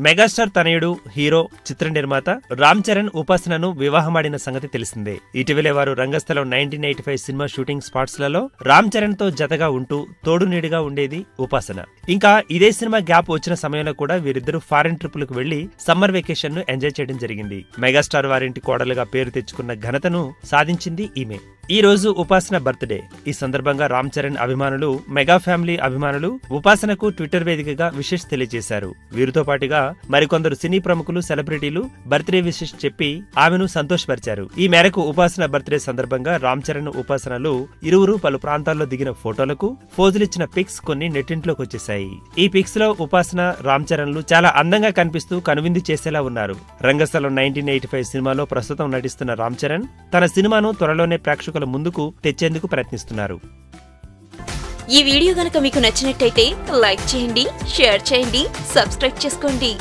Megastar తనయుడు hero చిత్ర నిర్మాత రామ్ చరణ్ ఉపాసనను వివాహమాడిన సంగతి తెలిసిందే. ఇటీవలే వారు రంగస్థలం 1985 సినిమా షూటింగ్ స్పాట్స్ లలో రామ్ చరణ్ తో జతగా ఉంటూ తోడు నీడిగా ఉండేది ఉపాసన. ఇంకా ఇదే సినిమా గ్యాప్ వచ్చిన సమయంలో కూడా వీరిద్దరూ ఫారెన్ ట్రిప్పులకు వెళ్లి సమ్మర్ వెకేషన్ ను ఎంజాయ్ చేయడం జరిగింది. మెగాస్టార్ వారింటి కోడలుగా పేరు తెచ్చుకున్న ఘనతను సాధించింది ఈమె. ఈ రోజు ఉపాసన బర్త్డే. ఈ సందర్భంగా రామ్ చరణ్ అభిమానులు, మెగా ఫ్యామిలీ అభిమానులు ఉపాసనకు ట్విట్టర్ వేదికగా విషెస్ తెలియజేశారు. వీరితో పాటుగా మరికొందరు సినీ ప్రముఖులు, సెలబ్రిటీలు బర్త్డే విషెస్ చెప్పి ఆమెను సంతోషపరిచారు. ఈ మేరకు ఉపాసన బర్త్డే సందర్భంగా రామ్ చరణ్, ఉపాసనలు ఇరువురు పలు ప్రాంతాల్లో దిగిన ఫోటోలకు ఫోజులిచ్చిన పిక్స్ కొన్ని నెట్టింట్లోకి వచ్చేశాయి. ఈ పిక్స్ లో ఉపాసన, రామ్ చరణ్లు చాలా అందంగా కనిపిస్తూ కనువిందు చేసేలా ఉన్నారు. రంగస్థలం 1985 సినిమాలో ప్రస్తుతం నటిస్తున్న రామ్ చరణ్ తన సినిమాను త్వరలోనే ప్రేక్షకుల ముందుకు తెచ్చేందుకు ప్రయత్నిస్తున్నారు. ఈ వీడియో గనుక మీకు నచ్చినట్టయితే లైక్ చేయండి, షేర్ చేయండి, సబ్స్క్రైబ్ చేసుకోండి.